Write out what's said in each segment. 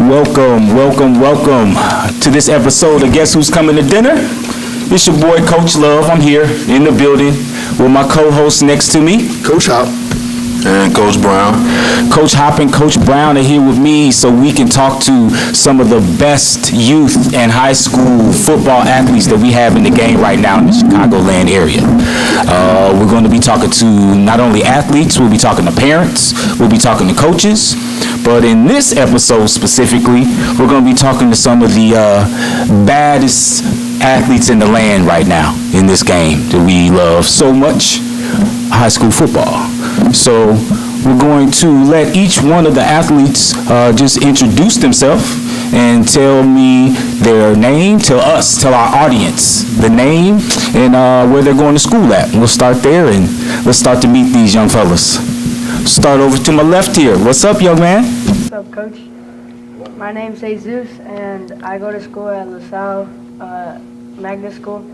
Welcome to this episode of Guess Who's Coming to Dinner? It's your boy, Coach Love. I'm here in the building with my co-host next to me, Coach Hop. And Coach Brown. Coach Hop and Coach Brown are here with me so we can talk to some of the best youth and high school football athletes that we have in the game right now in the Chicagoland area. We're going to be talking to not only athletes, we'll be talking to parents, we'll be talking to coaches, but in this episode specifically, we're going to be talking to some of the baddest athletes in the land right now in this game that we love so much, high school football. So we're going to let each one of the athletes just introduce themselves and tell me their name, tell our audience the name and where they're going to school at. We'll start there and let's start to meet these young fellas. Start over to my left here. What's up, young man? What's up, Coach? My name's Jesus and I go to school at LaSalle Magnet School.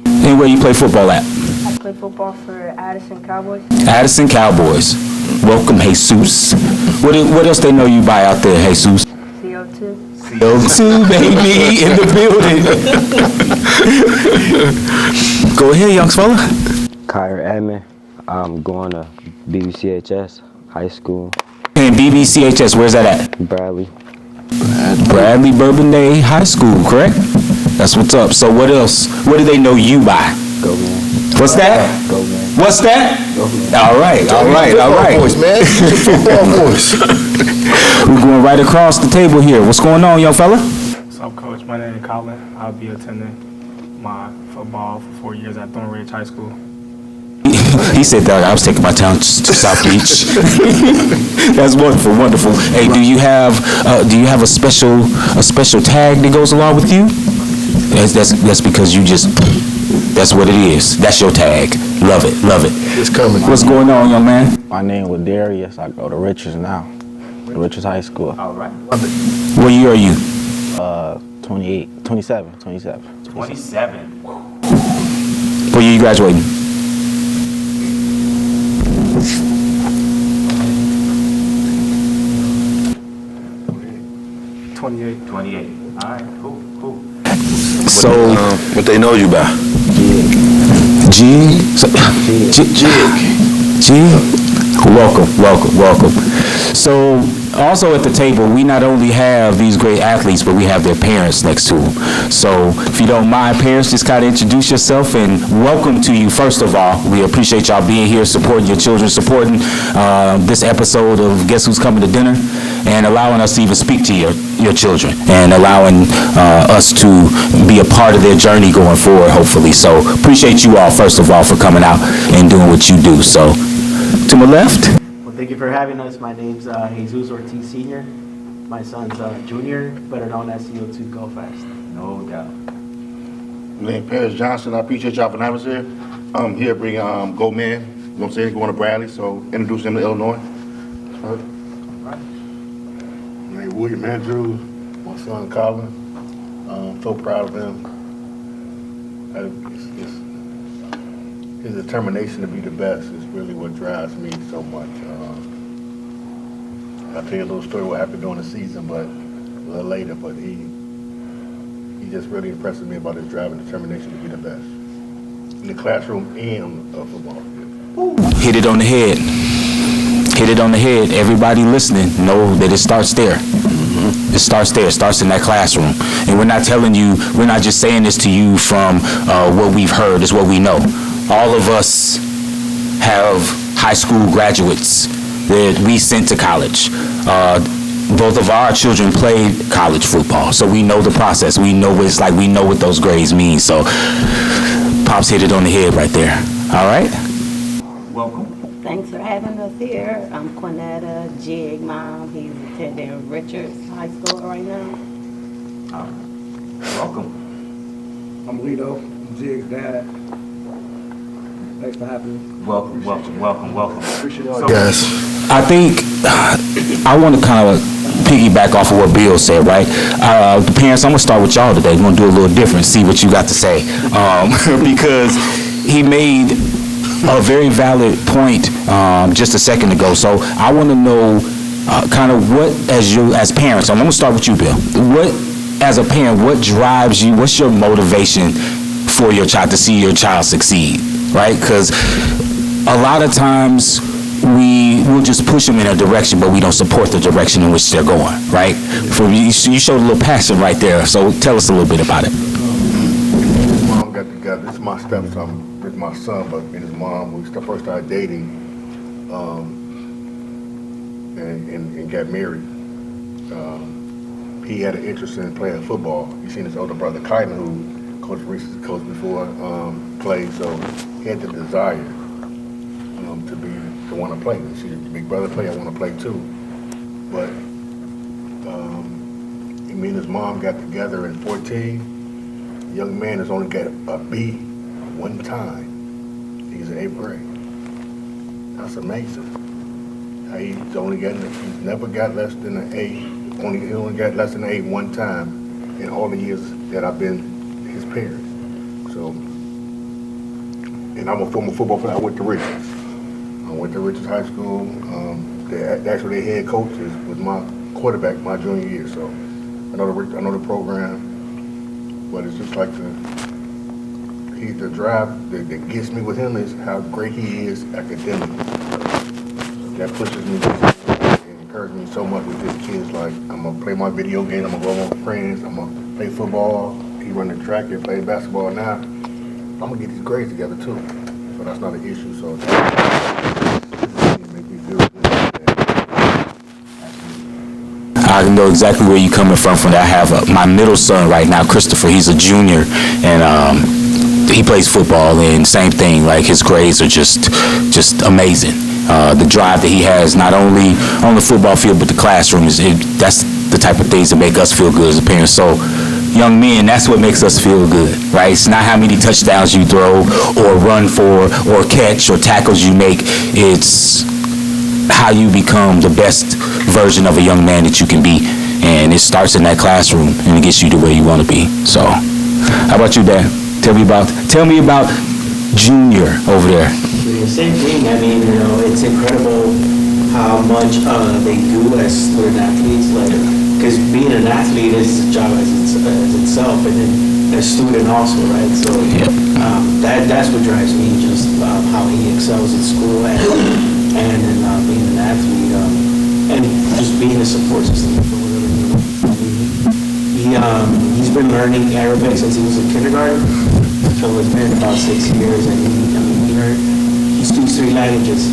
And where you play football at? I play football for Addison Cowboys. Addison Cowboys. Welcome, Jesus. What else they know you by out there, Jesus? CO2. CO2, baby, in the building. Go ahead, young fella. Ky'ren, I'm going to BBCHS High School. And BBCHS, where's that at? Bradley Bourbon Day High School, correct? That's what's up. So what else? What do they know you by? Goatman. What's that? Goatman. What's that? Goatman. All right. Football voice, man. Football voice. We're going right across the table here. What's going on, young fella? What's up, Coach? My name is Kolin. I'll be attending my football for 4 years at Thornridge High School. He said that I was taking my town to South Beach. That's wonderful. Hey, do you have a special tag that goes along with you? That's because you just, that's what it is. That's your tag. Love it. It's coming. What's going on, young man? My name is Ladarrius. I go to Richards now. Richards High School. All right. What year are you? 27. 27. What year you graduating? 28. All right, cool. So, what they know you by? Jigg. Welcome. So, also at the table, we not only have these great athletes, but we have their parents next to them. So, if you don't mind, parents, just kind of introduce yourself and welcome to you. First of all, we appreciate y'all being here, supporting your children, supporting this episode of Guess Who's Coming to Dinner, and allowing us to even speak to your children and allowing us to be a part of their journey going forward, hopefully. So, appreciate you all, first of all, for coming out and doing what you do. So, to my left. Well, thank you for having us. My name's Jesus Ortiz Sr. My son's Junior, better known as CO2 Go Fast. No doubt. My name is Paris Johnson. I appreciate y'all for having us here. I'm here bringing Goatman. You know what I'm saying? Going to Bradley, so introduce him to Illinois. My name is William Andrews. My son Kolin. I'm so proud of him. His determination to be the best is really what drives me so much. I'll tell you a little story what happened during the season, but a little later. But he just really impresses me about his drive and determination to be the best in the classroom and on the football field. Hit it on the head. Everybody listening know that it starts there. It starts there. It starts in that classroom. And we're not just saying this to you from what we've heard. It's what we know. All of us have high school graduates that we sent to college. Both of our children played college football, so we know the process. We know what it's like. We know what those grades mean. So, Pops hit it on the head right there. All right? Welcome. Thanks for having us here. I'm Quinetta, Jigg mom. He's attending Richards High School right now. Welcome. I'm Lito, Jigg's dad. Thanks for having me. Welcome. Appreciate it all. Yes. I think I want to kind of piggyback off of what Bill said, right? The parents, I'm going to start with y'all today. We're going to do a little different, see what you got to say. Because he made a very valid point just a second ago. So I want to know kind of what, as parents, I'm going to start with you, Bill. What, as a parent, what drives you? What's your motivation for your child to see your child succeed, right? Because a lot of times we'll just push them in a direction, but we don't support the direction in which they're going, right? You showed a little passion right there, so tell us a little bit about it. His mom got together. This is my stepson, this is my son, but me and his mom, we first started dating and got married. He had an interest in playing football. You seen his older brother, Ky'ren, who Coach Reese coached before, played, so he had the desire to want to play. See, the big brother play, I want to play too. But me and his mom got together in 14. Young man has only got a B one time. He's in 8th grade. That's amazing. He's never got less than an A. He only got less than an A one time in all the years that I've been his parent. So, and I'm a former football player. I went to Richards. I went to Richards High School. Their head coach was my quarterback my junior year. So I know the program, but it's just like the drive that gets me with him is how great he is academically. That pushes me and encourages me so much with his kids. Like, I'm gonna play my video game, I'm gonna go with my friends, I'm gonna play football. He run the track and play basketball now. I'm gonna get these grades together too. So that's not an issue. So it makes me feel good. I know exactly where you're coming from that. I have my middle son right now, Christopher. He's a junior, and he plays football, and same thing, like his grades are just amazing. The drive that he has, not only on the football field, but the classroom, that's the type of things that make us feel good as a parent. So, young men, that's what makes us feel good, right? It's not how many touchdowns you throw or run for or catch or tackles you make. It's how you become the best version of a young man that you can be. And it starts in that classroom, and it gets you to where you want to be. So, how about you, Dad? Tell me about Junior over there. Same thing. I mean, it's incredible how much they do as student athletes. Like, because being an athlete is a job as itself, and then a student also, right? So that's what drives me, just how he excels in school and then being an athlete, and just being a support system for whatever he wants. He's been learning Arabic since he was in kindergarten, so it's been about 6 years, and he speaks 3 languages.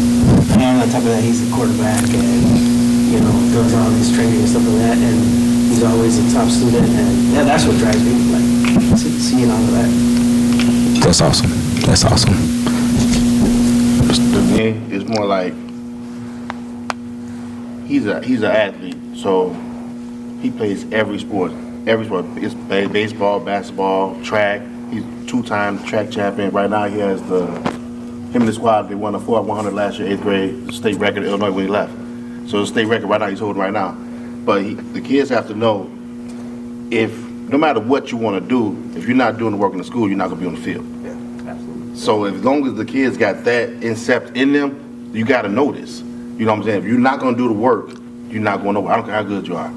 And on top of that, he's a quarterback, and does all this training and stuff like that, and he's always a top student, and that's what drives me, like seeing all of that. That's awesome. To me, it's more like he's an athlete, so he plays every sport. It's baseball, basketball, track. He's 2-time track champion. Right now, he has him and the squad, they won a 4x100 last year, 8th grade, the state record in Illinois when he left. So the state record right now he's holding right now. But the kids have to know, no matter what you want to do, if you're not doing the work in the school, you're not going to be on the field. Yeah, absolutely. So as long as the kids got that incept in them, you got to know this. You know what I'm saying? If you're not going to do the work, you're not going nowhere. I don't care how good you are.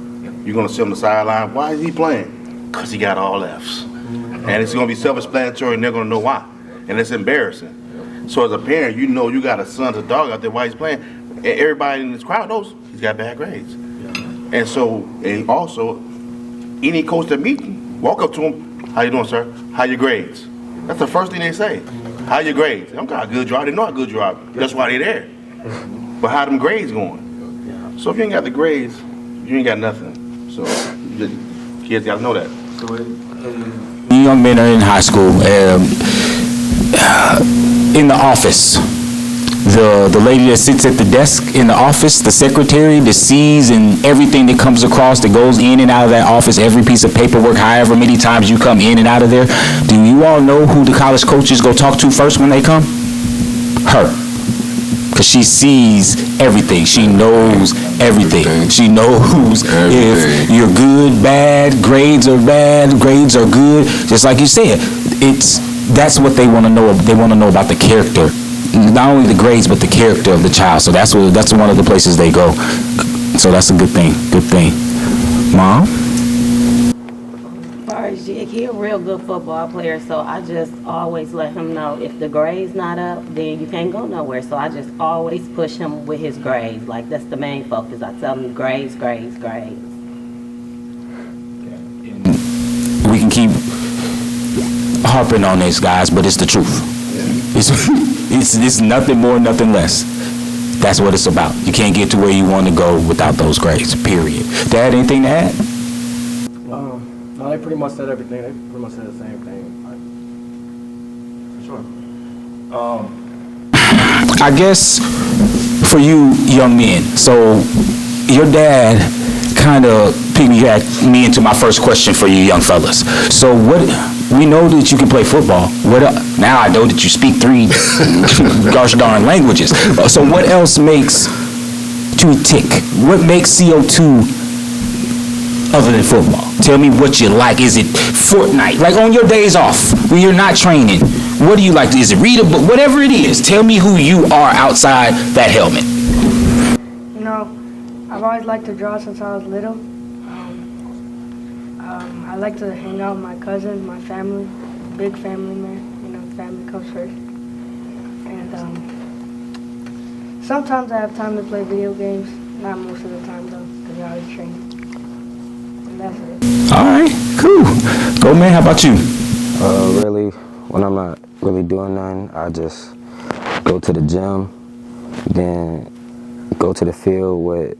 You're going to sit on the sideline. Why is he playing? Because he got all Fs. And it's going to be self-explanatory, and they're going to know why. And it's embarrassing. So as a parent, you know you got a son, a dog out there while he's playing, and everybody in this crowd knows he's got bad grades. And so, and also, any coach that meets him, walk up to him, how you doing, sir? How your grades? That's the first thing they say. How your grades? I'm how good you are. They know how good you are. That's why they're there. But how them grades going? So if you ain't got the grades, you ain't got nothing. So the kids got to know that. Young men are in high school. In the office, the lady that sits at the desk in the office, the secretary that sees and everything that comes across that goes in and out of that office, every piece of paperwork, however many times you come in and out of there, do you all know who the college coaches go talk to first when they come? Her. Because she sees everything. She knows everything. She knows if you're good, bad, grades are good. Just like you said, that's what they want to know. They want to know about the character, not only the grades, but the character of the child. So that's one of the places they go. So that's a good thing. Good thing. Mom? As far as Jigg, he a real good football player, so I just always let him know if the grade's not up, then you can't go nowhere. So I just always push him with his grades. Like, that's the main focus. I tell him grades, grades, grades. We can keep harping on this, guys, but it's the truth. It's nothing more, nothing less. That's what it's about. You can't get to where you want to go without those grades, period. Dad, anything to add? No, they pretty much said everything. They pretty much said the same thing. For sure. I guess for you young men, so your dad kind of piggybacked me into my first question for you young fellas. So we know that you can play football. Now I know that you speak 3 gosh darn languages. So what else makes you tick? What makes CO2 other than football? Tell me what you like. Is it Fortnite? Like on your days off when you're not training, what do you like? Is it read a book? Whatever it is, tell me who you are outside that helmet. You know, I've always liked to draw since I was little. I like to hang out with my cousins, my family, big family, man. You know, family comes first. And sometimes I have time to play video games. Not most of the time, though, because I always train. And that's it. All right, cool. Goatman, how about you? Really, when I'm not really doing nothing, I just go to the gym, then go to the field with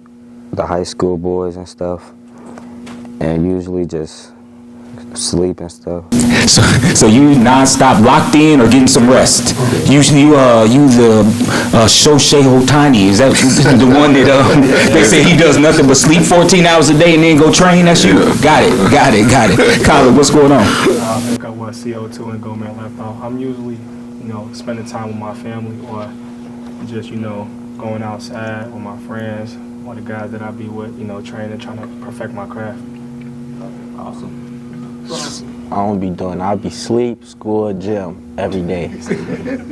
the high school boys and stuff, and usually just sleep and stuff. So you non-stop locked in or getting some rest? You the Shoshay Otani, is that the one that they say he does nothing but sleep 14 hours a day and then go train? That's you? Got it. Colin, what's going on? I'll pick up what CO2 and Goatman left off. I'm usually, spending time with my family or just, going outside with my friends or the guys that I be with, training, trying to perfect my craft. Awesome. I don't be doing. I'll be sleep, school, gym every day.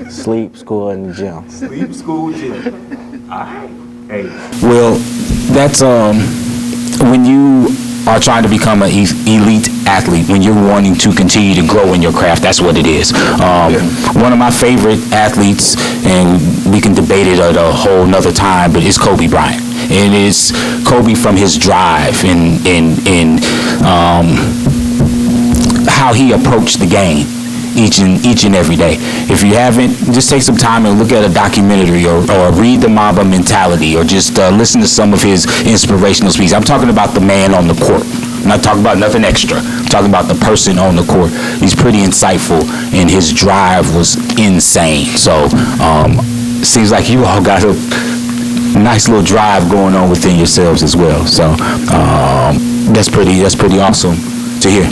Sleep, school, and gym. Sleep, school, gym. All right. Hey. Well, that's when you are trying to become an elite athlete, when you're wanting to continue to grow in your craft, that's what it is. One of my favorite athletes, and we can debate it at a whole nother time, but it's Kobe Bryant. And it's Kobe from his drive and how he approached the game each and every day. If you haven't, just take some time and look at a documentary or read the Mamba Mentality or just listen to some of his inspirational speeches. I'm talking about the man on the court. I'm not talking about nothing extra. I'm talking about the person on the court. He's pretty insightful and his drive was insane. So seems like you all got a nice little drive going on within yourselves as well. So that's pretty awesome to hear.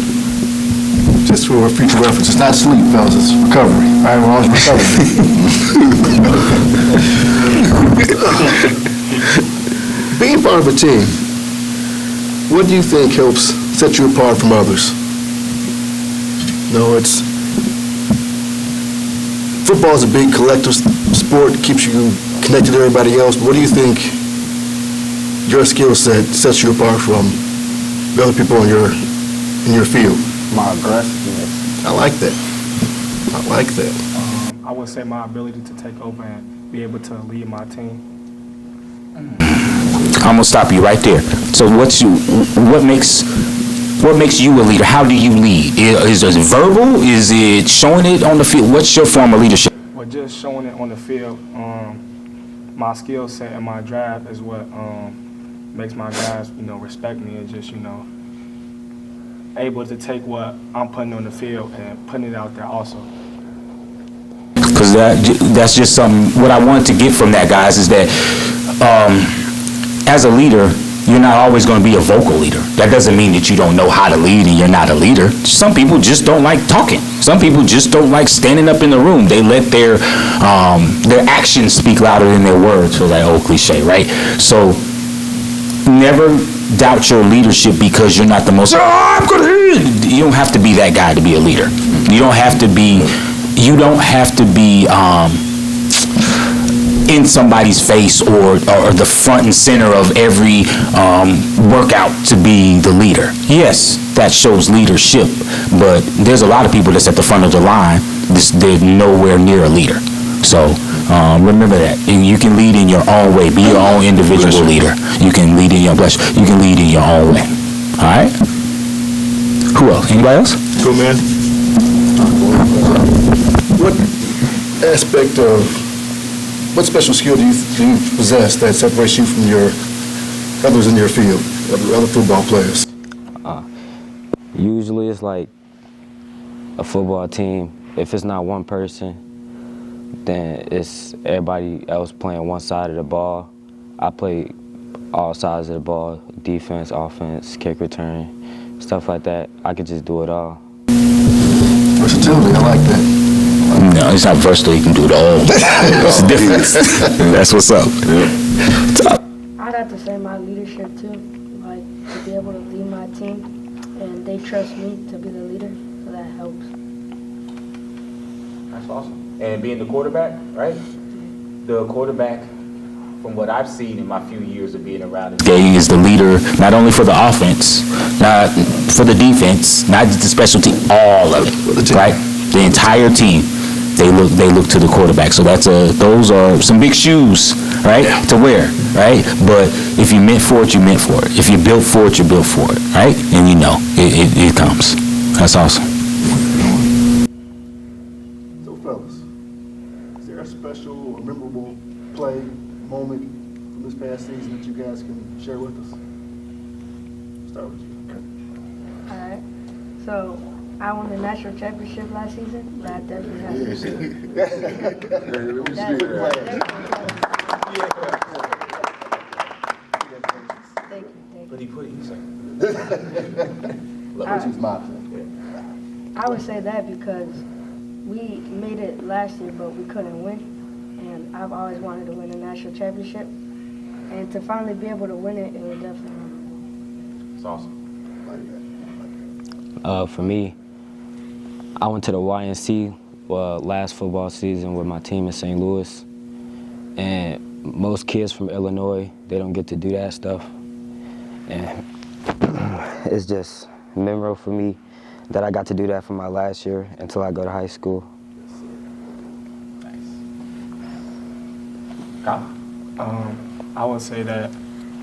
Just for future reference, it's not sleep, fellas, it's recovery. All right, we're always recovering. Being part of a team, what do you think helps set you apart from others? Football is a big collective sport, keeps you connected to everybody else. What do you think your skill set sets you apart from the other people in your field? My aggressiveness. I like that. I would say my ability to take over and be able to lead my team. I'm gonna stop you right there. So what makes you a leader? How do you lead? Is it verbal? Is it showing it on the field? What's your form of leadership? Well, just showing it on the field. My skill set and my drive is what makes my guys, respect me and just, able to take what I'm putting on the field and putting it out there also. Because that's just what I wanted to get from that, guys, is that as a leader, you're not always going to be a vocal leader. That doesn't mean that you don't know how to lead and you're not a leader. Some people just don't like talking. Some people just don't like standing up in the room. They let their actions speak louder than their words, for that old cliche, right? So never doubt your leadership because you're not the most, I'm gonna lead. You don't have to be that guy to be a leader. You don't have to be in somebody's face or the front and center of every workout to be the leader. Yes, that shows leadership, but there's a lot of people that's at the front of the line. They're nowhere near a leader. So remember that. You can lead in your own way. Be your own individual leader. You can lead in your You can lead in your own way. All right? Who else? Anybody else? Cool, man. What aspect of, what special skill do you possess that separates you from your others in your field, other football players? Usually it's like a football team. If it's not one person, then it's everybody else playing one side of the ball. I play all sides of the ball, defense, offense, kick return, stuff like that. I could just do it all. Versatility, I like that. No, it's not versatile. You can do it all. It's the difference. That's what's up. What's up? I'd have to say my leadership too, like to be able to lead my team, and they trust me to be the leader, so that helps. That's awesome. And being the quarterback, right? The quarterback, from what I've seen in my few years of being around the game, is the leader, not only for the offense, not for the defense, not just the special team, all of it, right? The entire team, they look to the quarterback. So those are some big shoes, right, to wear, right? But if you meant for it, you meant for it. If you built for it, you built for it, right? And you know, it comes. That's awesome. So, fellas, is there a special or memorable play, moment from this past season that you guys can share with us? Start with you. All right. So I won the national championship last season. That definitely happened. Thank you. What do you say? I would say that because we made it last year, but we couldn't win. And I've always wanted to win a national championship. And to finally be able to win it, it was definitely. It's awesome. For me, I went to the YNC last football season with my team in St. Louis. And most kids from Illinois, they don't get to do that stuff. And it's just memorable for me that I got to do that for my last year until I go to high school. I would say that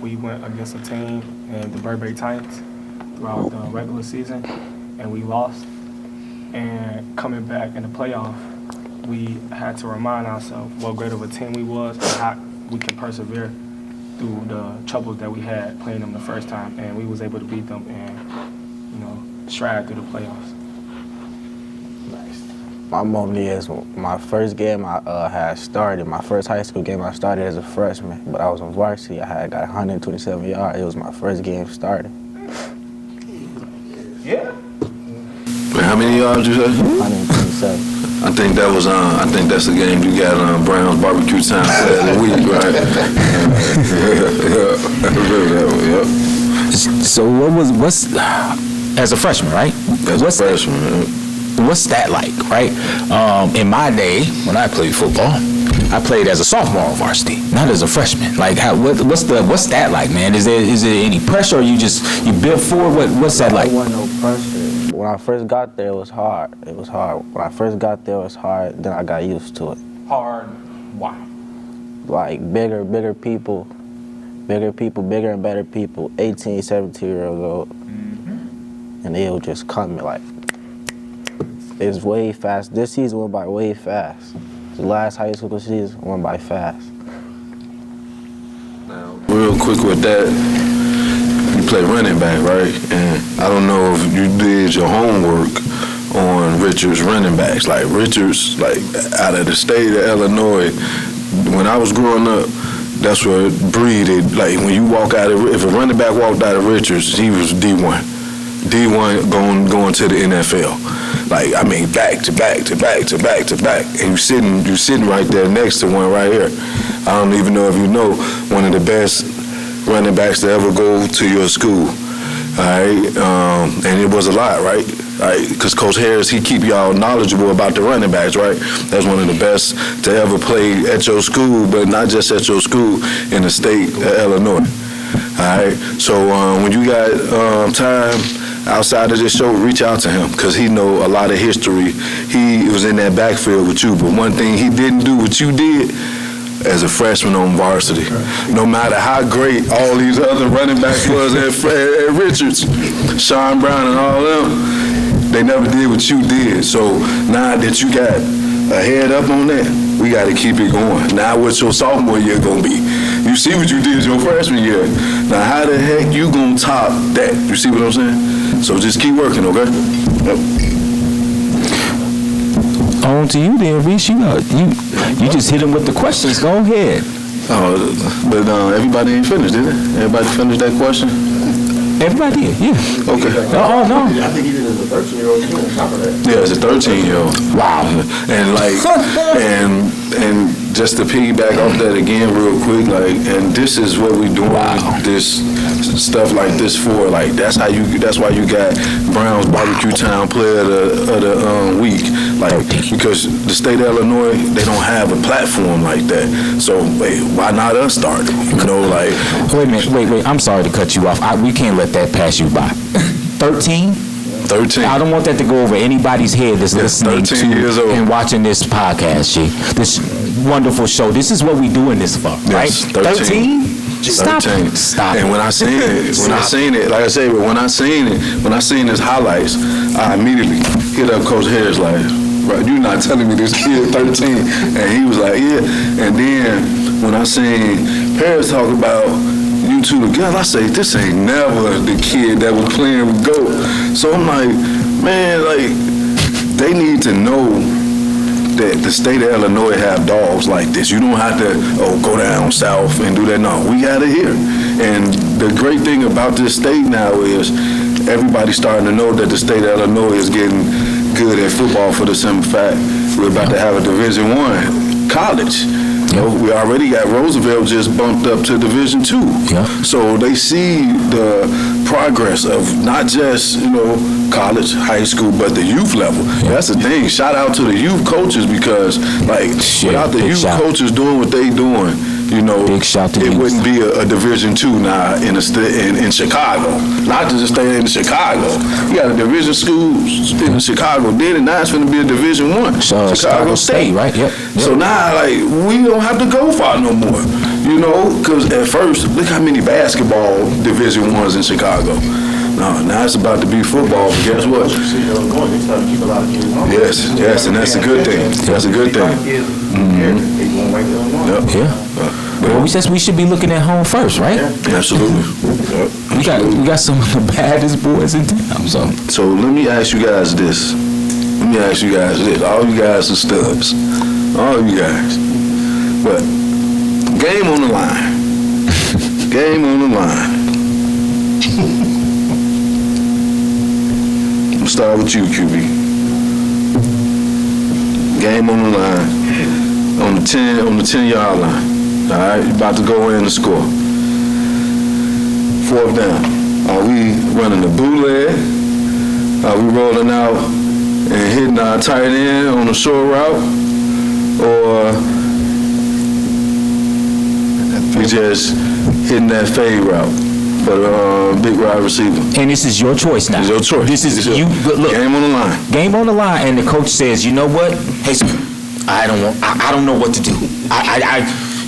we went against a team in the Barbeque Titans throughout the regular season, and we lost. And coming back in the playoff, we had to remind ourselves what great of a team we was and how we can persevere through the troubles that we had playing them the first time, and we was able to beat them and, stride through the playoffs. My moment is my first game I had started, my first high school game I started as a freshman, but I was on varsity. I had got 127 yards. It was my first game starting. Yeah. Wait, how many yards you said? 127. I think that was I think that's the game you got on Brown's Barbecue Time Play of the Week, right? Yep. So what's as a freshman, right? As a freshman, what's that like, right? In my day, when I played football, I played as a sophomore on varsity, not as a freshman. Like, what's that like, man? Is there any pressure, or you built for it? What's that like? There wasn't no pressure. When I first got there, it was hard. It was hard. When I first got there, it was hard. Then I got used to it. Hard? Why? Like bigger people, bigger and better people, 18, 17-year-old, and they would just come like. It's way fast. This season went by way fast. The last high school season went by fast. Now, real quick with that, you play running back, right? And I don't know if you did your homework on Richards running backs. Like Richards, like out of the state of Illinois, when I was growing up, that's where it breeded. Like when you walk out of, if a running back walked out of Richards, he was D1. D1 going to the NFL. Like, I mean, back to back to back to back to back. And you sitting right there next to one right here. I don't even know if you know one of the best running backs to ever go to your school. All right, and it was a lot, right? because Coach Harris, he keep y'all knowledgeable about the running backs, right? That's one of the best to ever play at your school, but not just at your school, in the state of Illinois. All right, so when you got time outside of this show, reach out to him because he know a lot of history. He was in that backfield with you, but one thing he didn't do what you did as a freshman on varsity. No matter how great all these other running backs was at Richards, Sean Brown and all them, they never did what you did. So now that you got a head up on that, we got to keep it going. Now what's your sophomore year going to be? You see what you did your freshman year. Now how the heck you going to top that? You see what I'm saying? So just keep working, okay? Yep. On to you then, Reese. You just hit him with the questions. Go ahead. But everybody ain't finished, did it? Everybody finished that question? Everybody did, yeah. Okay. Oh, no. I think he did as a 13-year-old too on top of that. Yeah, as a 13-year-old. Wow. And like, and just to piggyback off that again real quick, like, and this is what we doing this stuff like this for. Like, that's why you got Brown's Barbecue Town Player of the week. Like, because the state of Illinois, they don't have a platform like that. So, why not us start it? You know, like. Wait a minute, wait. I'm sorry to cut you off. We can't let that pass you by. 13? 13. I don't want that to go over anybody's head that's listening to and watching this podcast, this wonderful show. This is what we doing this for, right? 13? Stop. And when I seen it, like I say, when I seen his highlights, I immediately hit up Coach Harris like, bro, you not telling me this kid 13? And he was like, yeah. And then when I seen Paris talk about you two together, I say, this ain't never the kid that was playing with Goat. So I'm like, man, like, they need to know that the state of Illinois have dogs like this. You don't have to, go down south and do that. No, we got it here. And the great thing about this state now is everybody's starting to know that the state of Illinois is getting good at football for the simple fact we're about to have a Division I college. You know, we already got Roosevelt just bumped up to Division II. Yeah. So they see the progress of not just, college, high school, but the youth level. Yeah. That's the thing. Shout out to the youth coaches because, like, without the youth coaches doing what they doing, big shout to it wouldn't be a Division II now in Chicago. Not to just stay in Chicago. You got a Division school in Chicago, then now it's going to be a Division I. Chicago State, right? Yep. So now, like, we don't have to go far no more. Because at first, look how many basketball Division I's in Chicago. No, now it's about to be football, but guess what? Yes, and that's a good thing. That's a good thing. Yep. Yeah. Well, we should be looking at home first, right? Absolutely. We got some of the baddest boys in town. So let me ask you guys this. All you guys are studs. All you guys. But game on the line. Game on the line. I'm gonna start with you, QB. Game on the line. On the 10-yard line. All right, you about to go in and score. 4th down. Are we running the bootleg? Are we rolling out and hitting our tight end on the short route? Or we just hitting that fade route for the big wide receiver? And this is your choice now. It's your choice. This is you. Look, game on the line. Game on the line, and the coach says, you know what? Hey, I don't know what to do.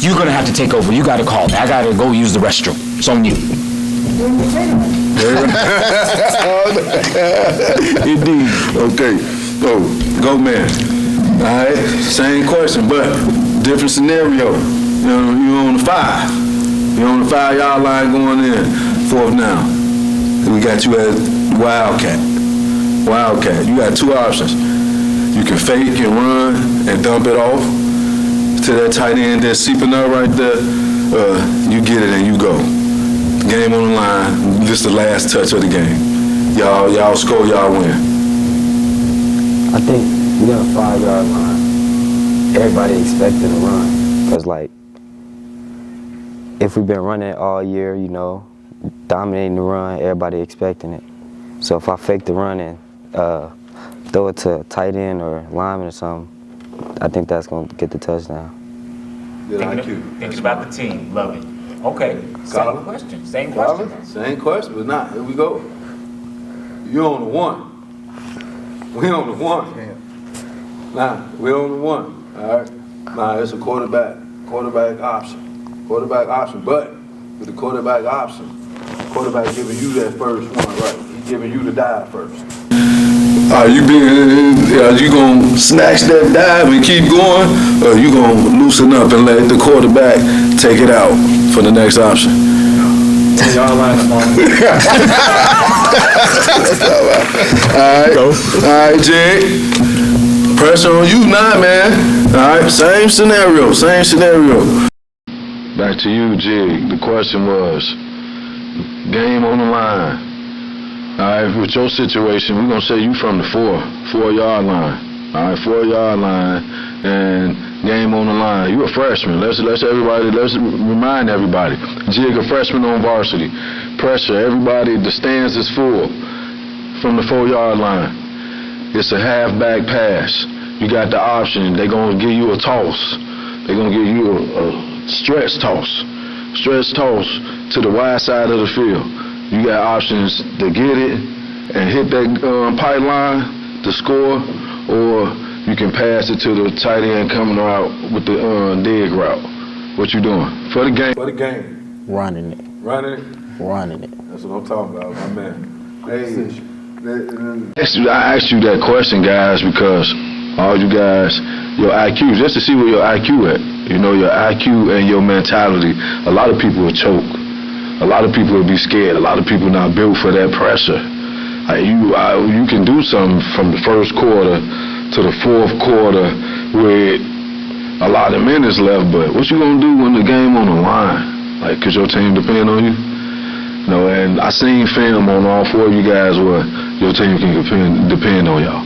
You're gonna have to take over. You gotta call me. I gotta go use the restroom. It's on you. Indeed. Okay. So, Goatman. All right. Same question, but different scenario. You're on the 5. You're on the 5-yard line going in. 4th down. We got you at Wildcat. You got 2 options. You can fake and run and dump it off to that tight end that's seeping up right there. You get it and you go. Game on the line. This is the last touch of the game. Y'all score, y'all win. I think we got a 5-yard line. Everybody expecting to run. Because, like, if we've been running all year, dominating the run, everybody expecting it. So if I fake the run and throw it to a tight end or lineman or something, I think that's going to get the touchdown. Thinking about the team. Love it. Okay. Same question. Same question. Same question, but nah, here we go. You on the one. We on the one. Nah, we on the one. All right. Nah, it's a quarterback option. Quarterback option. But with the quarterback option, quarterback giving you that first one, right? He's giving you the dive first. Are you gonna snatch that dive and keep going, or you gonna loosen up and let the quarterback take it out for the next option? Y'all line up on All right, Jigg. Pressure on you now, man. All right, same scenario. Back to you, Jigg. The question was, game on the line. All right, with your situation, we're gonna say you from the 4-yard line. All right, 4-yard line, and game on the line. You a freshman. Let's remind everybody. Jigg a freshman on varsity. Pressure, everybody. The stands is full from the 4-yard line. It's a halfback pass. You got the option. They're gonna give you a toss. They're gonna give you a stretch toss. Stretch toss to the wide side of the field. You got options to get it and hit that pipeline to score, or you can pass it to the tight end coming out with the dig route. What you doing? For the game. Running it. That's what I'm talking about, my man. Hey, I asked you that question, guys, because all you guys, your IQ, just to see where your IQ at. You know, your IQ and your mentality. A lot of people will choke. A lot of people will be scared. A lot of people not built for that pressure. You can do something from the first quarter to the fourth quarter with a lot of minutes left, but what you gonna do when the game on the line? Like, cause your team depend on you? You know, and I seen film on all 4 of you guys where your team can depend on y'all.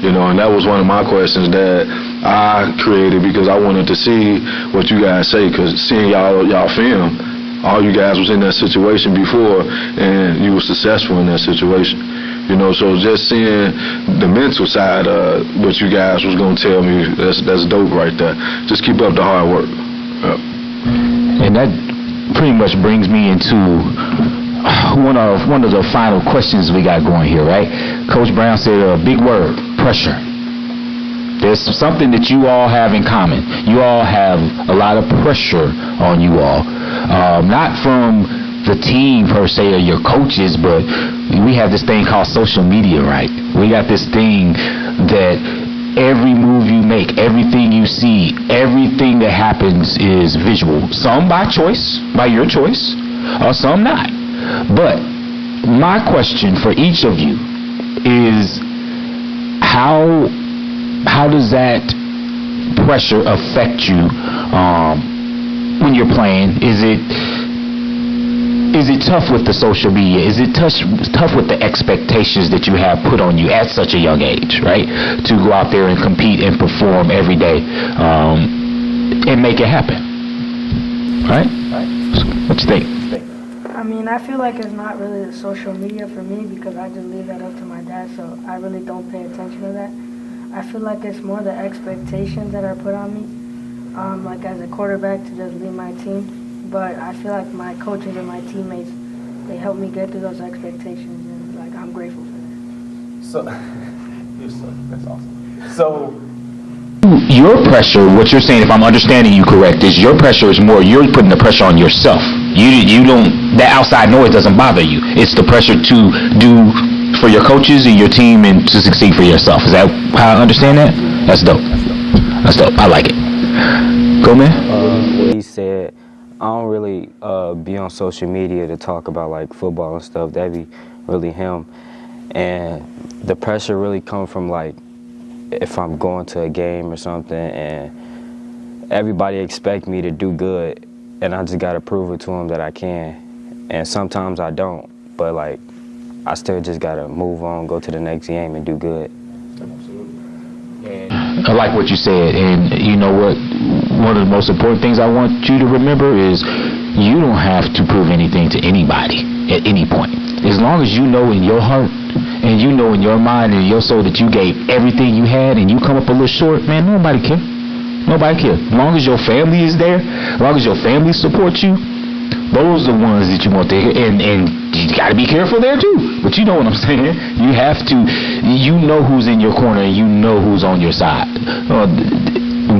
You know, and that was one of my questions that I created because I wanted to see what you guys say, cause seeing y'all film, all you guys was in that situation before, and you were successful in that situation. You know, so just seeing the mental side of what you guys was gonna tell me, that's dope right there. Just keep up the hard work. Yep. And that pretty much brings me into one of the final questions we got going here, right? Coach Brown said a big word, pressure. There's something that you all have in common. You all have a lot of pressure on you all. Not from the team per se or your coaches, but we have this thing called social media, right? We got this thing that every move you make, everything you see, everything that happens is visual. Some by choice, by your choice, or some not. But my question for each of you is how does that pressure affect you when you're playing? Is it tough with the social media? Is it tough with the expectations that you have put on you at such a young age, right? To go out there and compete and perform every day and make it happen, right? What you think? I mean, I feel like it's not really the social media for me because I just leave that up to my dad, so I really don't pay attention to that. I feel like it's more the expectations that are put on me, like as a quarterback to just lead my team. But I feel like my coaches and my teammates, they help me get through those expectations, and like I'm grateful for that. So, that's awesome. So, your pressure, what you're saying, if I'm understanding you correct, is your pressure is more you're putting the pressure on yourself. You don't, that outside noise doesn't bother you. It's the pressure to do for your coaches and your team and to succeed for yourself. Is that how I understand that? That's dope. That's dope. I like it. Go, man. What he said, I don't really be on social media to talk about like football and stuff. That'd be really him. And the pressure really comes from like if I'm going to a game or something and everybody expect me to do good and I just gotta prove it to them that I can. And sometimes I don't, but like I still just gotta move on, go to the next game and do good. I like what you said, and you know what? One of the most important things I want you to remember is you don't have to prove anything to anybody at any point. As long as you know in your heart and you know in your mind and your soul that you gave everything you had and you come up a little short, man, nobody care. Nobody care. As long as your family is there, as long as your family supports you, those are the ones that you want to, and you got to be careful there too. But you know what I'm saying? You have to, you know who's in your corner and you know who's on your side.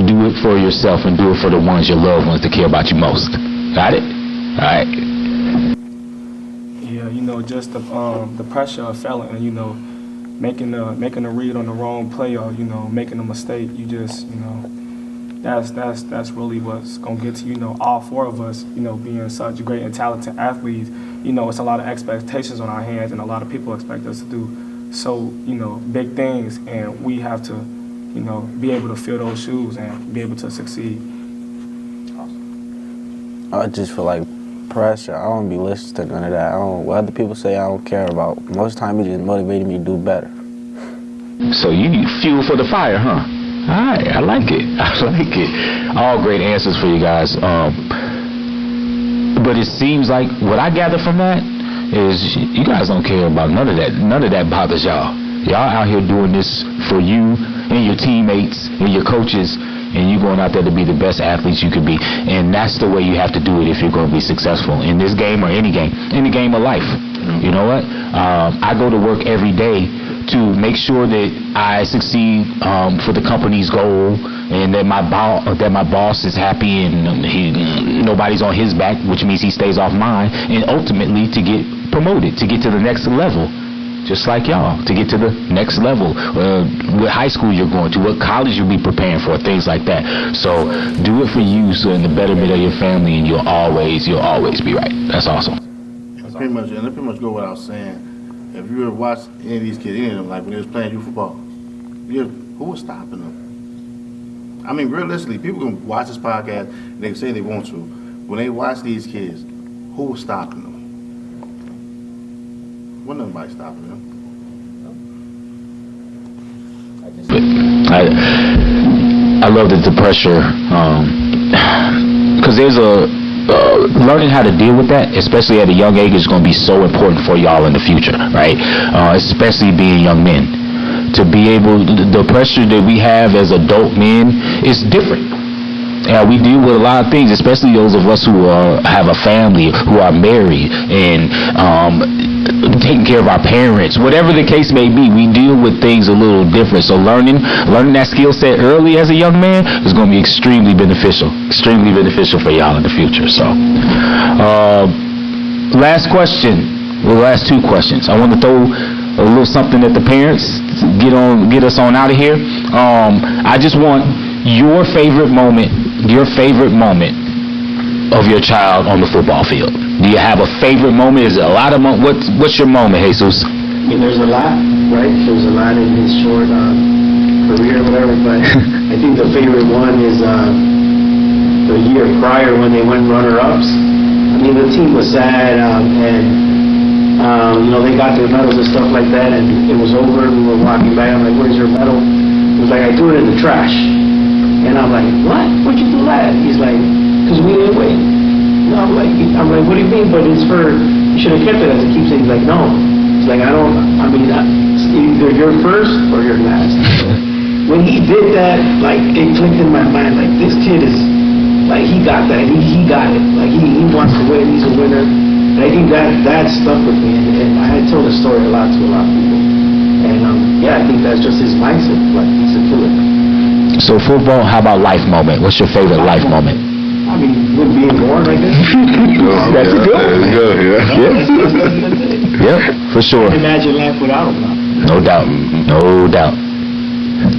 Do it for yourself and do it for the ones, your loved ones that care about you most. Got it? All right. Yeah, you know, just the pressure of failing, you know, making a read on the wrong play or, you know, making a mistake. You just, you know, that's really what's gonna get to, you know, all four of us, you know, being such great and talented athletes. You know, it's a lot of expectations on our hands, and a lot of people expect us to do so, you know, big things, and we have to, you know, be able to fill those shoes and be able to succeed. I just feel like pressure. I don't be listening to none of that. What other people say I don't care about. Most of the time, it just motivated me to do better. So you fuel for the fire, huh? All right, I like it. I like it. All great answers for you guys. But it seems like what I gather from that is you guys don't care about none of that. None of that bothers y'all. Y'all out here doing this for you and your teammates and your coaches, and you going out there to be the best athletes you could be. And that's the way you have to do it if you're going to be successful in this game or any game of life. You know what? I go to work every day to make sure that I succeed for the company's goal, and that my boss is happy and nobody's on his back, which means he stays off mine, and ultimately to get promoted, to get to the next level. Just like y'all, to get to the next level. What high school you're going to, what college you'll be preparing for, things like that. So do it for you, so in the betterment of your family, and you'll always be right. That's awesome. Pretty much go without saying. If you ever watched any of these kids, any of them, like when they was playing youth football, who was stopping them? I mean, realistically, people can watch this podcast and they can say they want to. When they watch these kids, who was stopping them? Wasn't nobody stopping them. I love the pressure, because there's learning how to deal with that, especially at a young age, is going to be so important for y'all in the future, right? Especially being young men. To be able, the pressure that we have as adult men is different. We deal with a lot of things, especially those of us who have a family, who are married, and taking care of our parents. Whatever the case may be, we deal with things a little different. So learning that skill set early as a young man is going to be extremely beneficial for y'all in the future. So, last question. Well, last two questions. I want to throw a little something at the parents to get us on out of here. I just want your favorite moment of your child on the football field. Do you have a favorite moment? Is it a lot of moments? What's your moment, Jesus? I mean, there's a lot, right? There's a lot in his short career or whatever, but I think the favorite one is the year prior when they went runner-ups. I mean, the team was sad, and you know, they got their medals and stuff like that, and it was over, and we were walking back. I'm like, where's your medal? He was like, I threw it in the trash. And I'm like, what? What'd you do that? He's like, because we didn't win. No, I'm like, what do you mean? But it's for, you should have kept it as a keepsake. He's like, no. He's like, it's either you're first or you're last. When he did that, like, it clicked in my mind, like, this kid is, like, he got that. He got it. Like, he wants to win. He's a winner. And I think that stuck with me. And I told the story a lot to a lot of people. And, I think that's just his mindset. Like, he's a killer. So football, how about life moment? What's your favorite life moment? I mean, with being born, I guess. That's a good one. Yep, for sure. Imagine life without him. No doubt.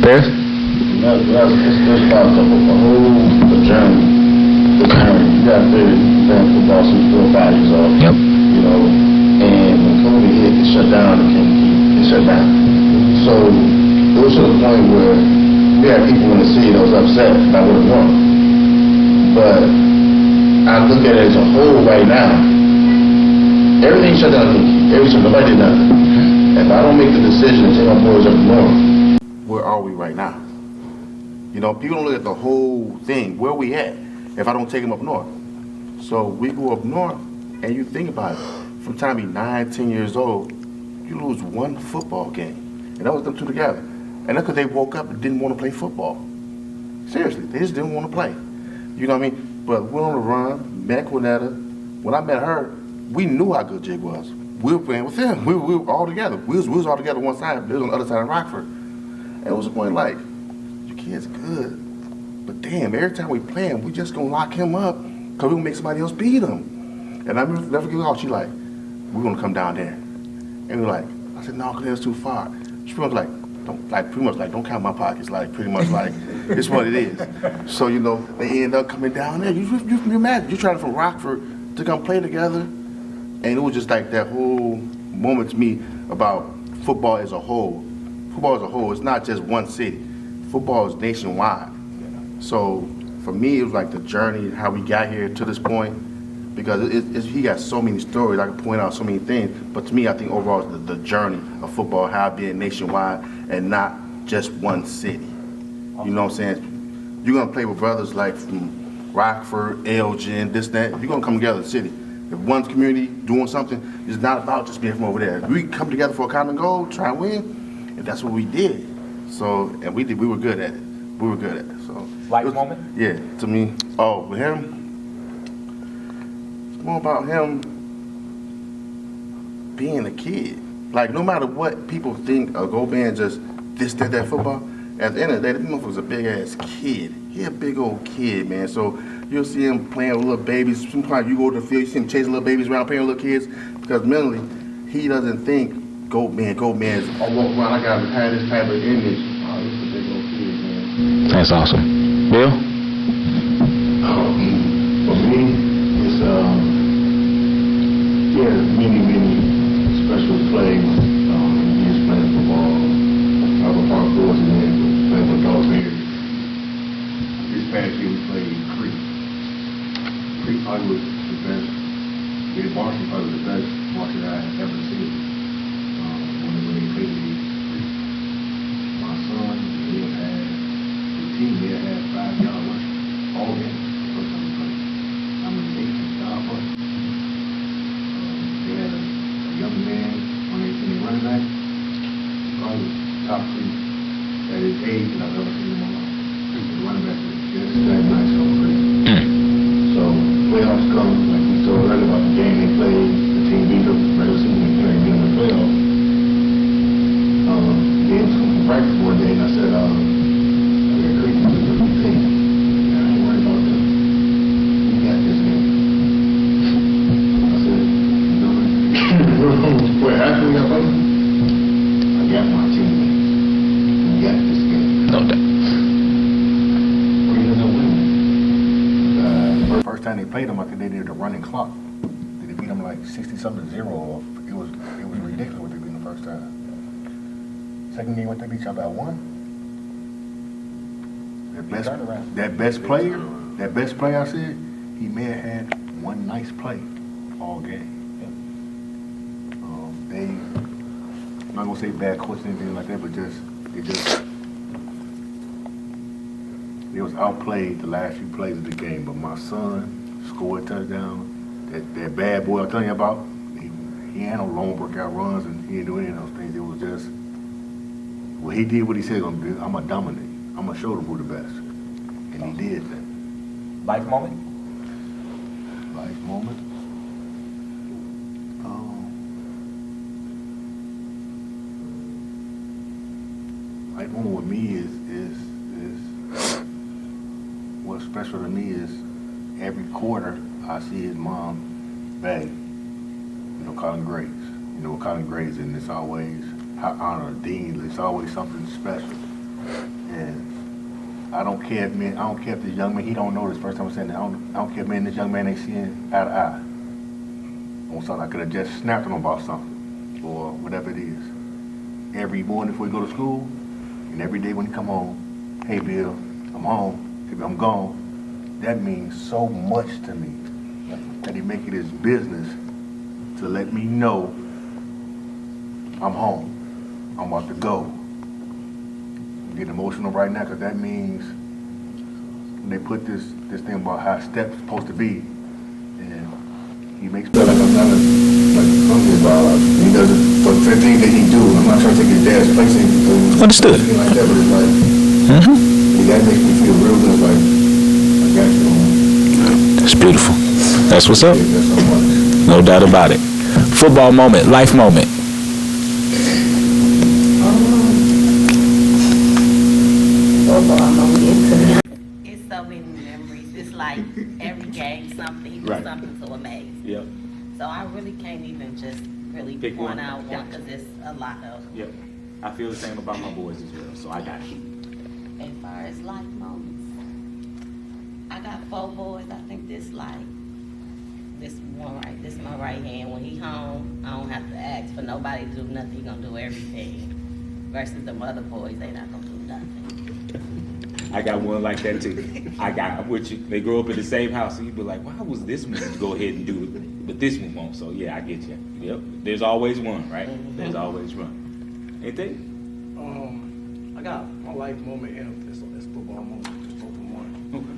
Fair? That's about the whole journey. You got to play football since 4 or 5 years old. Yep. You know, and when COVID hit, it shut down. It shut down. So it was to the point where we had people in the city that was upset about what it was. But I look at it as a whole right now. Everything shut down. Nobody did nothing. If I don't make the decision to take my boys up north, Where are we right now? You know, people don't look at the whole thing. Where we at if I don't take them up north? So we go up north, and you think about it. From the time he's 9, 10 years old, You lose one football game. And that was them two together. And that's because they woke up and didn't want to play football. Seriously, they just didn't want to play. You know what I mean? But we went on the run, met Quinetta. When I met her, we knew how good Jigg was. We were playing with him. We were all together. We was all together on one side, they was on the other side of Rockford. And it was a point like, your kid's good, but damn, every time we play him, we just gonna lock him up because we gonna make somebody else beat him. And I never forget how she like, we're gonna come down there. And we're like, I said, no, that's too far. She pretty much like, don't count my pockets, like pretty much like, it's what it is. So, you know, they end up coming down there. You imagine, you're trying from Rockford to come play together. And it was just like that whole moment to me about football as a whole. Football as a whole, it's not just one city. Football is nationwide. So for me, it was like the journey, how we got here to this point, because he got so many stories. I could point out so many things, but to me, I think overall, it's the journey of football, how being nationwide and not just one city. You know what I'm saying? You're gonna play with brothers like from Rockford, Elgin, this, that. You're gonna come together as a city. If one community doing something, it's not about just being from over there. We come together for a common goal, try and win, and that's what we did. So, and we were good at it. We were good at it. So, Light moment? Yeah, to me. Oh, with him, it's more about him being a kid. Like, no matter what people think a Goatman just this, that football, at the end of the day, this motherfucker's a big-ass kid. He a big old kid, man. So you'll see him playing with little babies. Sometimes you go to the field, you see him chasing little babies around, playing with little kids, because mentally, he doesn't think Goatman is, I walk around, I gotta have this type of image. Oh, this is a big old kid, man. That's awesome. Bill? For me, it's, he has many special plays. He is playing football, Park Boys, and then playing with Goatman. This past year we played Creek. Creek probably was the best. Yeah, Barbeque probably was the best market I have ever seen. When they played these Creek. My son, the team here had 5-yard rush all game. First time we played. I mean, 8-yard rush. They had a young man on their team running back. Probably top 3 at his age that I've ever seen him on. The running back is just that nice over Creek. So playoffs come, like we told earlier about the game they played, the team beat them, regular season, and beat them in the playoffs. Then took him to practice one day, and I said, Creek is a good team. I ain't worried about them. We got this game. I said, you know what? After we got played, I got my teammates. We got this game. No doubt. First time they played them, I think they did a running clock. They beat them like 60-something to 0. It was ridiculous what they beat them the first time. Second game, what they beat y'all by 1. That best player I said, he may have had one nice play all game. I'm not gonna say bad coach or anything like that, but it was outplayed the last few plays of the game. But my son scored a touchdown. That bad boy I'm telling you about, he had no long workout runs and he didn't do any of those things. It was just, well, he did what he said he was gonna do. I'm gonna dominate. I'm gonna show them who the best. And he did that. Life moment? Life moment? Life moment with me is what's special to me is every quarter I see his mom bag, Colin grades. Colin grades, and it's always honor dean. It's always something special. And I don't care if this young man, he don't know this first time I'm saying that. I don't care if this young man ain't seeing eye to eye on something. I could have just snapped him about something or whatever it is. Every morning before he go to school and every day when he come home, hey Bill, I'm home. If I'm gone, that means so much to me that he make it his business to let me know I'm home. I'm about to go. I'm getting emotional right now because that means when they put this thing about how steps supposed to be, and he makes me feel like I'm not like hungry about it. He does it for for the things that he do. I'm not trying to take his dad's place in because Understood. anything like that, but it's like, that makes me feel real good. Like, I got you. It's beautiful. That's what's up. That's so much. No doubt about it. Football moment, life moment. It's so many memories. It's like every game, something, he was something to amaze. Yep. So I really can't even just really Pick point one. out one because it's a lot of. Yep. I feel the same about my boys as well, so I got you. As far as life moments, I got 4 boys. I think this my right hand. When he home, I don't have to ask for nobody to do nothing. He gonna do everything. Versus the other boys, they not gonna do nothing. I got one like that too. I'm with you. They grow up in the same house, and you be like, why was this one go ahead and do it, but this one won't? So yeah, I get you. Yep. There's always one, right? There's always one. Anything? I got my life moment in this football moment. It's football moment. Okay.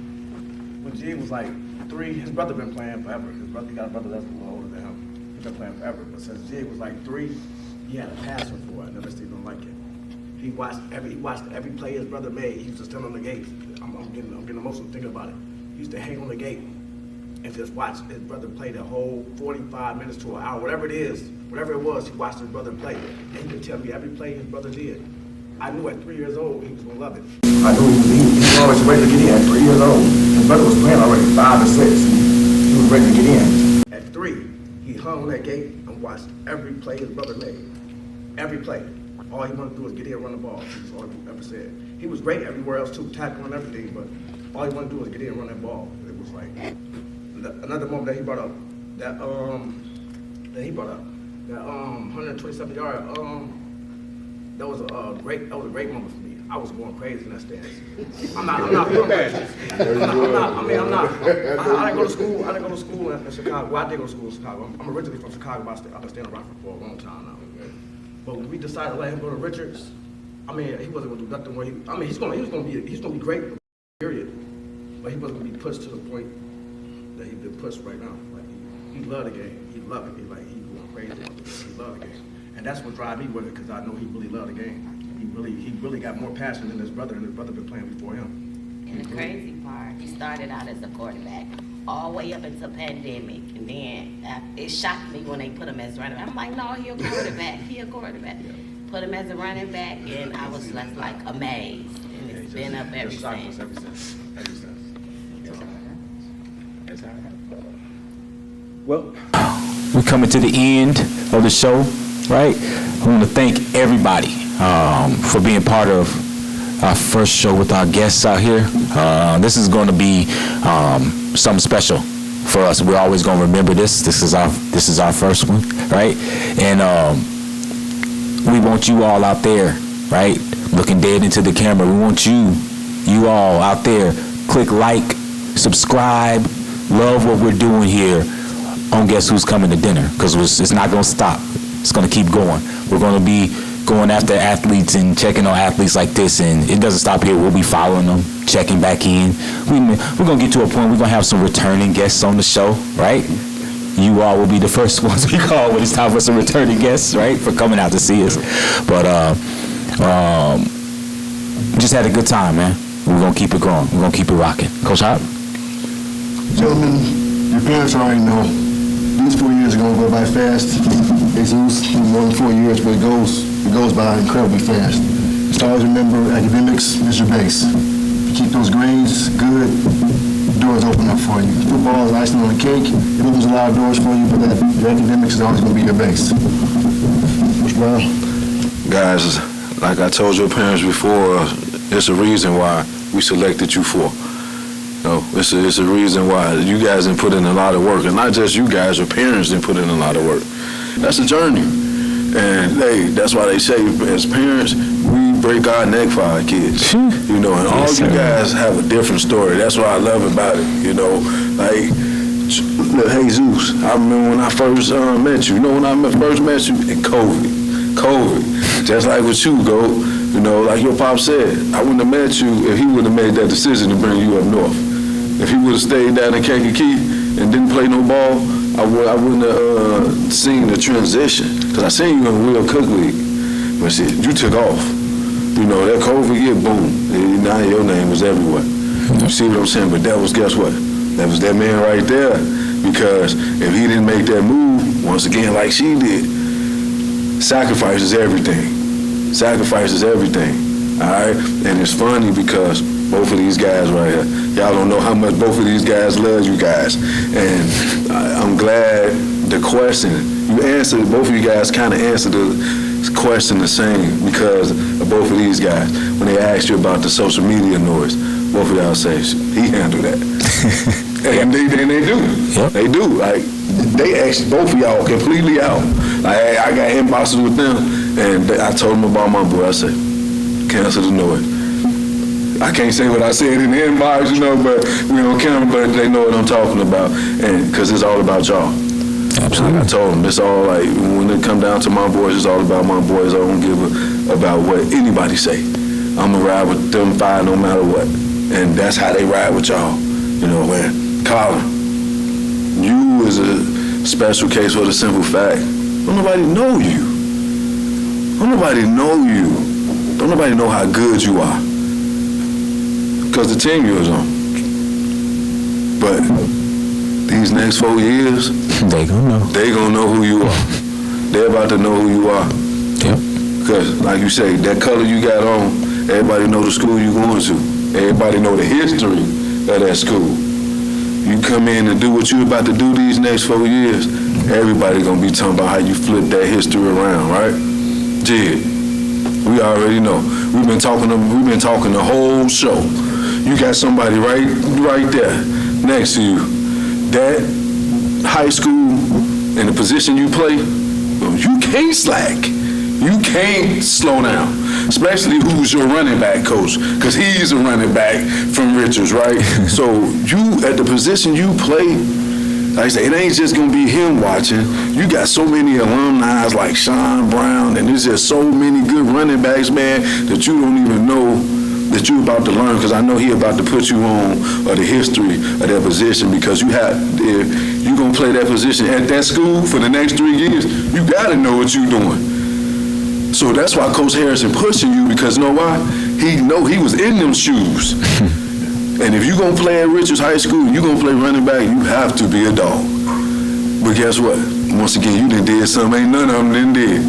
When Jigg was like 3, his brother been playing forever. He got a brother that's a little older than him. He's been playing forever. But since Jigg was like 3, he had a passion for it. I never seen him like it. He watched every play his brother made. He used to stand on the gate. I'm getting emotional thinking about it. He used to hang on the gate and just watch his brother play the whole 45 minutes to an hour, whatever it was, he watched his brother play. And he could tell me every play his brother did. I knew at 3 years old he was gonna love it. I knew he was always ready to get in at 3 years old. His brother was playing already 5 or 6. He was ready to get in. At 3, he hung on that gate and watched every play his brother made. Every play. All he wanted to do was get in and run the ball. That's all he ever said. He was great everywhere else too, tackling everything, but all he wanted to do was get in and run that ball. It was like another moment that he brought up. That 127 yard. That was a great moment for me. I was going crazy in that stance. I'm not. I didn't go to school. I didn't go to school in Chicago. Well, I did go to school in Chicago. I'm originally from Chicago, but I've been staying around for a long time now. But when we decided to let him go to Richards, I mean, he wasn't going to do nothing where he's going to be great, period. But he wasn't going to be pushed to the point that he's been pushed right now. Like he loved the game. He loved it. He's going crazy about the game. He loved the game. And that's what drive me with it, because I know he really loved the game. He really got more passion than his brother, and his brother been playing before him. And the crazy part, he started out as a quarterback, all the way up into pandemic, and then it shocked me when they put him as running back. I'm like, no, he a quarterback. He a quarterback. Put him as a running back, and I was just like amazed. And it's been up ever since. Ever since. That's how it happened. Well, we're coming to the end of the show, right? I want to thank everybody for being part of our first show with our guests out here. This is going to be something special for us. We're always going to remember this. This is our first one, right? And we want you all out there, right? Looking dead into the camera. We want you all out there. Click like, subscribe, love what we're doing here on Guess Who's Coming to Dinner, because it's not going to stop. It's going to keep going. We're going to be going after athletes and checking on athletes like this, and it doesn't stop here. We'll be following them, checking back in. We're going to get to a point we're going to have some returning guests on the show, right? You all will be the first ones we call when it's time for some returning guests, right, for coming out to see us. But just had a good time, man. We're going to keep it growing. We're going to keep it rocking. Coach Hop? Gentlemen, your parents already know. These 4 years are going to go by fast. Jesus, more than 4 years, but it goes by incredibly fast. Just always remember, academics is your base. If you keep those grades good, doors open up for you. Football is icing on the cake. It opens a lot of doors for you, but your academics is always going to be your base. Coach Brown? Guys, like I told your parents before, it's a reason why we selected you for. It's a reason why you guys didn't put in a lot of work, and not just you guys, your parents didn't put in a lot of work. That's a journey, and that's why they say as parents we break our neck for our kids, and all you guys have a different story. That's what I love about it, like Jesus. I remember when I first met you. When I first met you in COVID, just like with you, like your pop said, I wouldn't have met you if he wouldn't have made that decision to bring you up north. If he would have stayed down in Kankakee and didn't play no ball, I wouldn't have seen the transition. Because I seen you in Will Cook League. But shit, you took off. You know, that COVID year, boom. Now your name was everywhere. You see what I'm saying? But that was, guess what? That was that man right there. Because if he didn't make that move, once again, like she did, sacrifice is everything. Sacrifice is everything. All right? And it's funny because both of these guys right here, y'all don't know how much both of these guys love you guys. And I'm glad the question, you answered, both of you guys kind of answered the question the same because of both of these guys. When they asked you about the social media noise, both of y'all say, he handled that. And they do. Yep. They do. Like, they actually, both of y'all completely out. Like, I got inboxes with them, and I told them about my boy. I said, cancel the noise. I can't say what I said in the inbox, you know, but we on camera, but they know what I'm talking about. And because it's all about y'all. Absolutely. Like I told them, it's all like, when it come down to my boys, it's all about my boys. I don't give about what anybody say. I'm going to ride with them five no matter what. And that's how they ride with y'all. You know, when Kolin, you is a special case for the simple fact, don't nobody know you. Don't nobody know you. Don't nobody know how good you are. Because the team you was on. But these next 4 years, they gonna know who you are. They're about to know who you are. Yep. Because, like you say, that color you got on, everybody know the school you going to. Everybody know the history of that school. You come in and do what you about to do these next 4 years, everybody gonna be talking about how you flip that history around, right? Jigg, we already know. We've been talking the whole show. You got somebody right there next to you. That high school and the position you play, you can't slack. You can't slow down, especially who's your running back coach, because he's a running back from Richards, right? So you, at the position you play, like I say, it ain't just gonna be him watching. You got so many alumni like Sean Brown, and there's just so many good running backs, man, that you don't even know that you about to learn, because I know he about to put you on the history of that position, because if you gonna play that position at that school for the next 3 years, you gotta know what you doing. So that's why Coach Harrison pushing you, because you know why? He was in them shoes. And if you gonna play at Richards High School, you gonna play running back, you have to be a dog. But guess what? Once again, you done did something ain't none of them done did.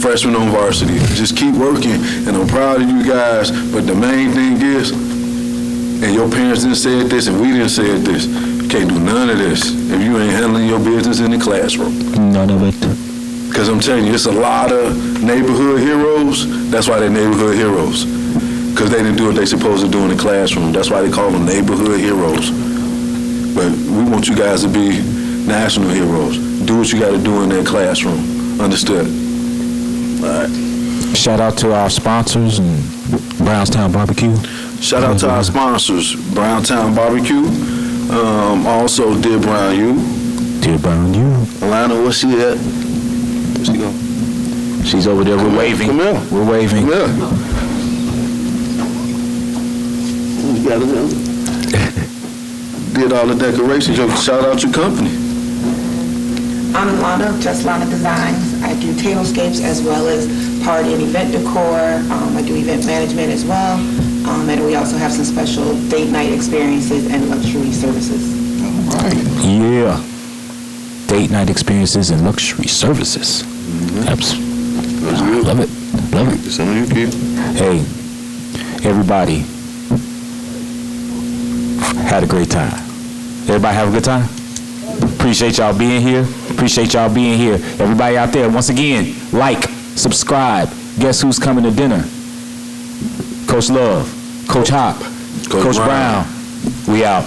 Freshman on varsity. Just keep working, and I'm proud of you guys, but the main thing is, and your parents didn't say this, and we didn't say this, you can't do none of this if you ain't handling your business in the classroom. None of it. Because I'm telling you, it's a lot of neighborhood heroes. That's why they're neighborhood heroes. Because they didn't do what they supposed to do in the classroom. That's why they call them neighborhood heroes. But we want you guys to be national heroes. Do what you got to do in that classroom. Understood? All right. Shout out to our sponsors and Brownstown Barbecue. Shout out to our sponsors, Brownstown Barbecue. Also, Dear Brown U. Dear Brown U. Lana, where's she at? Where's she go? She's over there. We're waving. Come here. We're waving. Come here. You got it. Did all the decorations. Shout out your company. I'm Lana, just Lana Designs. I do tablescapes as well as party and event decor. I do event management as well. And we also have some special date night experiences and luxury services. All right. Yeah. Date night experiences and luxury services. Mm-hmm. That's good. Love it. Love it. Some of you keep. Hey, everybody had a great time. Everybody have a good time? Appreciate y'all being here. Appreciate y'all being here. Everybody out there, once again, like, subscribe. Guess who's coming to dinner? Coach Love, Coach Hop, Coach Brown. We out.